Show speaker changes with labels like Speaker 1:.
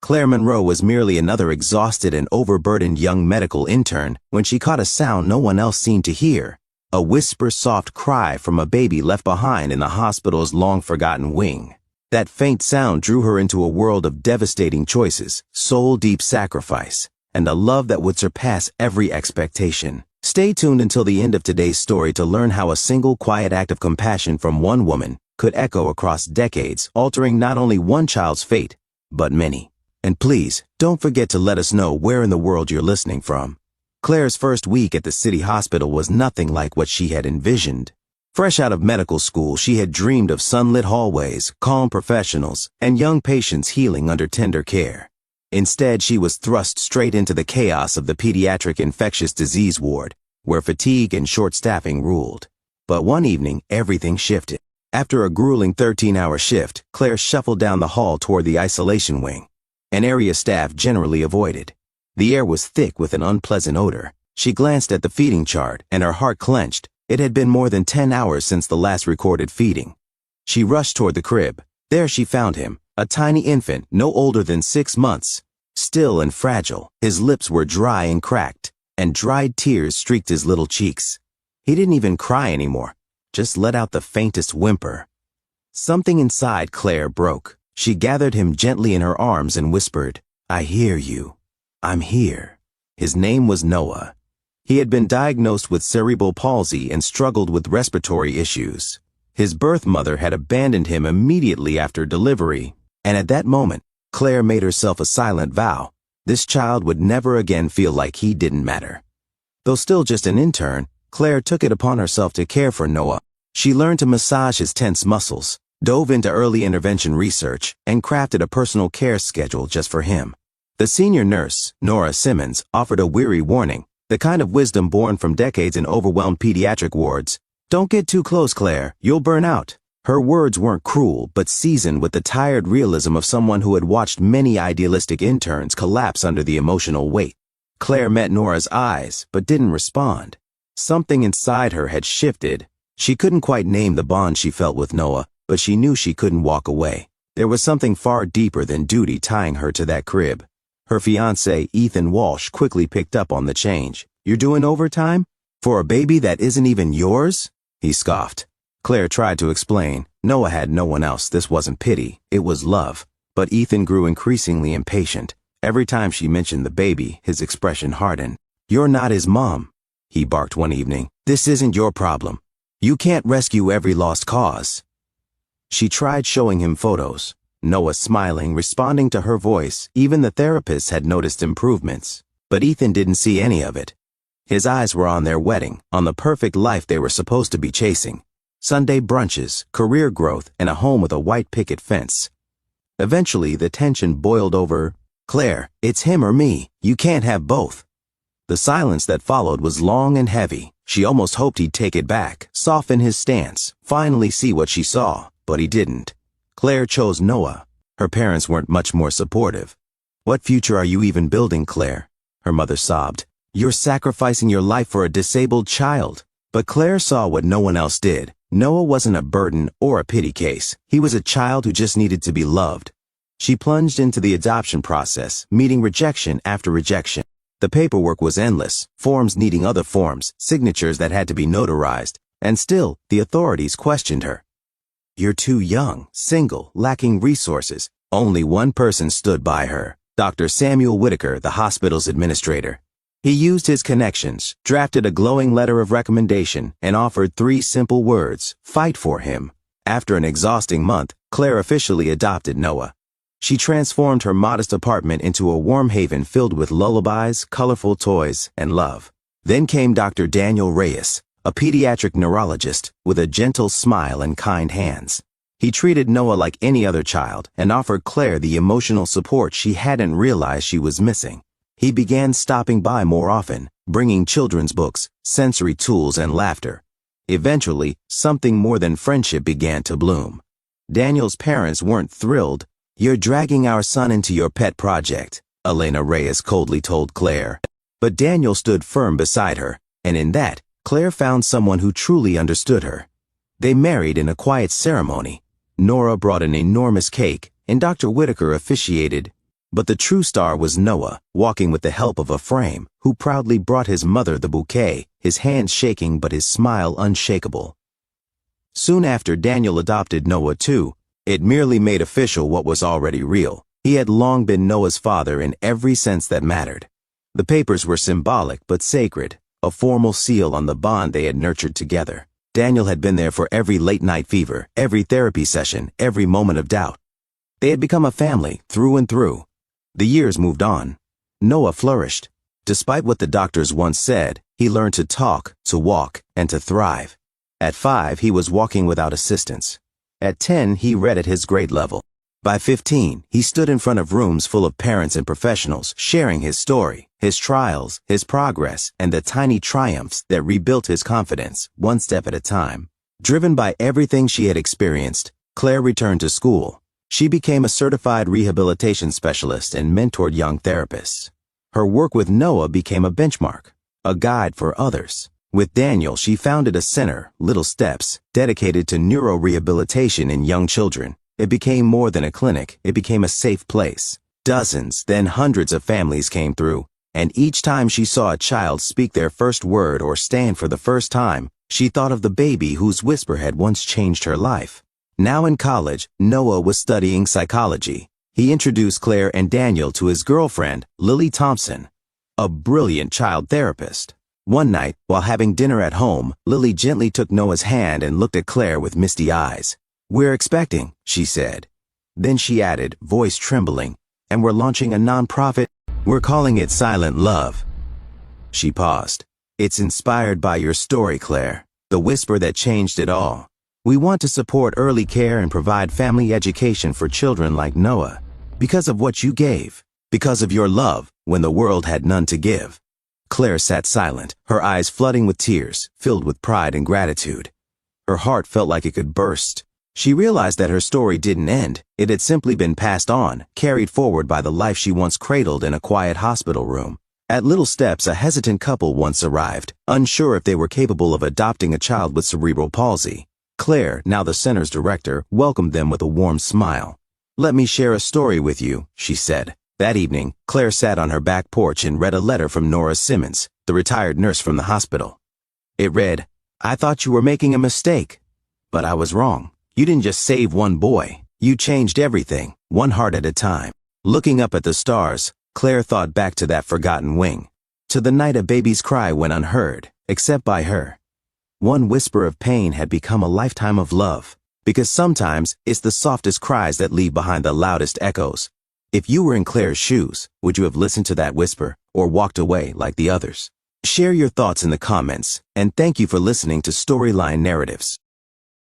Speaker 1: Claire Monroe was merely another exhausted and overburdened young medical intern when she caught a sound no one else seemed to hear, a whisper-soft cry from a baby left behind in the hospital's long-forgotten wing. That faint sound drew her into a world of devastating choices, soul-deep sacrifice, and a love that would surpass every expectation. Stay tuned until the end of today's story to learn how a single quiet act of compassion from one woman could echo across decades, altering not only one child's fate, but many. And please, don't forget to let us know where in the world you're listening from. Claire's first week at the city hospital was nothing like what she had envisioned. Fresh out of medical school, she had dreamed of sunlit hallways, calm professionals, and young patients healing under tender care. Instead, she was thrust straight into the chaos of the pediatric infectious disease ward, where fatigue and short staffing ruled. But one evening, everything shifted. After a grueling 13-hour shift, Claire shuffled down the hall toward the isolation wing, an area staff generally avoided. The air was thick with an unpleasant odor. She glanced at the feeding chart, and her heart clenched. It had been more than 10 hours since the last recorded feeding. She rushed toward the crib. There she found him, a tiny infant no older than 6 months. Still and fragile, his lips were dry and cracked, and dried tears streaked his little cheeks. He didn't even cry anymore, just let out the faintest whimper. Something inside Claire broke. She gathered him gently in her arms and whispered, "I hear you. I'm here." His name was Noah. He had been diagnosed with cerebral palsy and struggled with respiratory issues. His birth mother had abandoned him immediately after delivery, and at that moment, Claire made herself a silent vow. This child would never again feel like he didn't matter. Though still just an intern, Claire took it upon herself to care for Noah. She learned to massage his tense muscles, dove into early intervention research, and crafted a personal care schedule just for him. The senior nurse, Nora Simmons, offered a weary warning, the kind of wisdom born from decades in overwhelmed pediatric wards. "Don't get too close, Claire. You'll burn out." Her words weren't cruel, but seasoned with the tired realism of someone who had watched many idealistic interns collapse under the emotional weight. Claire met Nora's eyes, but didn't respond. Something inside her had shifted. She couldn't quite name the bond she felt with Noah, but she knew she couldn't walk away. There was something far deeper than duty tying her to that crib. Her fiancé, Ethan Walsh, quickly picked up on the change. "You're doing overtime? For a baby that isn't even yours?" he scoffed. Claire tried to explain. Noah had no one else. This wasn't pity, it was love. But Ethan grew increasingly impatient. Every time she mentioned the baby, his expression hardened. "You're not his mom," he barked one evening. "This isn't your problem. You can't rescue every lost cause." She tried showing him photos. Noah smiling, responding to her voice. Even the therapists had noticed improvements. But Ethan didn't see any of it. His eyes were on their wedding, on the perfect life they were supposed to be chasing. Sunday brunches, career growth, and a home with a white picket fence. Eventually, the tension boiled over. "Claire, it's him or me. You can't have both." The silence that followed was long and heavy. She almost hoped he'd take it back, soften his stance, finally see what she saw, but he didn't. Claire chose Noah. Her parents weren't much more supportive. "What future are you even building, Claire?" her mother sobbed. "You're sacrificing your life for a disabled child." But Claire saw what no one else did. Noah wasn't a burden or a pity case. He was a child who just needed to be loved. She plunged into the adoption process, meeting rejection after rejection. The paperwork was endless, forms needing other forms, signatures that had to be notarized, and still, the authorities questioned her. "You're too young, single, lacking resources." Only one person stood by her, Dr. Samuel Whitaker, the hospital's administrator. He used his connections, drafted a glowing letter of recommendation, and offered 3 simple words: fight for him. After an exhausting month, Claire officially adopted Noah. She transformed her modest apartment into a warm haven filled with lullabies, colorful toys, and love. Then came Dr. Daniel Reyes, a pediatric neurologist with a gentle smile and kind hands. He treated Noah like any other child and offered Claire the emotional support she hadn't realized she was missing. He began stopping by more often, bringing children's books, sensory tools, and laughter. Eventually, something more than friendship began to bloom. Daniel's parents weren't thrilled. "You're dragging our son into your pet project," Elena Reyes coldly told Claire. But Daniel stood firm beside her, and in that, Claire found someone who truly understood her. They married in a quiet ceremony. Nora brought an enormous cake, and Dr. Whitaker officiated. But the true star was Noah, walking with the help of a frame, who proudly brought his mother the bouquet, his hands shaking but his smile unshakable. Soon after Daniel adopted Noah too, it merely made official what was already real. He had long been Noah's father in every sense that mattered. The papers were symbolic but sacred, a formal seal on the bond they had nurtured together. Daniel had been there for every late-night fever, every therapy session, every moment of doubt. They had become a family, through and through. The years moved on. Noah flourished. Despite what the doctors once said, he learned to talk, to walk, and to thrive. At 5, he was walking without assistance. At 10, he read at his grade level. By 15, he stood in front of rooms full of parents and professionals, sharing his story, his trials, his progress, and the tiny triumphs that rebuilt his confidence, one step at a time. Driven by everything she had experienced, Claire returned to school. She became a certified rehabilitation specialist and mentored young therapists. Her work with Noah became a benchmark, a guide for others. With Daniel, she founded a center, Little Steps, dedicated to neurorehabilitation in young children. It became more than a clinic, it became a safe place. Dozens, then hundreds of families came through, and each time she saw a child speak their first word or stand for the first time, she thought of the baby whose whisper had once changed her life. Now in college, Noah was studying psychology. He introduced Claire and Daniel to his girlfriend, Lily Thompson, a brilliant child therapist. One night, while having dinner at home, Lily gently took Noah's hand and looked at Claire with misty eyes. "We're expecting," she said. Then she added, voice trembling, "and we're launching a nonprofit. We're calling it Silent Love." She paused. "It's inspired by your story, Claire, the whisper that changed it all. We want to support early care and provide family education for children like Noah, because of what you gave, because of your love when the world had none to give." Claire sat silent, her eyes flooding with tears, filled with pride and gratitude. Her heart felt like it could burst. She realized that her story didn't end. It had simply been passed on, carried forward by the life she once cradled in a quiet hospital room. At Little Steps, a hesitant couple once arrived, unsure if they were capable of adopting a child with cerebral palsy. Claire, now the center's director, welcomed them with a warm smile. "Let me share a story with you," she said. That evening, Claire sat on her back porch and read a letter from Nora Simmons, the retired nurse from the hospital. It read, "I thought you were making a mistake, but I was wrong. You didn't just save one boy. You changed everything, one heart at a time." Looking up at the stars, Claire thought back to that forgotten wing, to the night a baby's cry went unheard, except by her. One whisper of pain had become a lifetime of love, because sometimes it's the softest cries that leave behind the loudest echoes. If you were in Claire's shoes, would you have listened to that whisper, or walked away like the others? Share your thoughts in the comments, and thank you for listening to Storyline Narratives.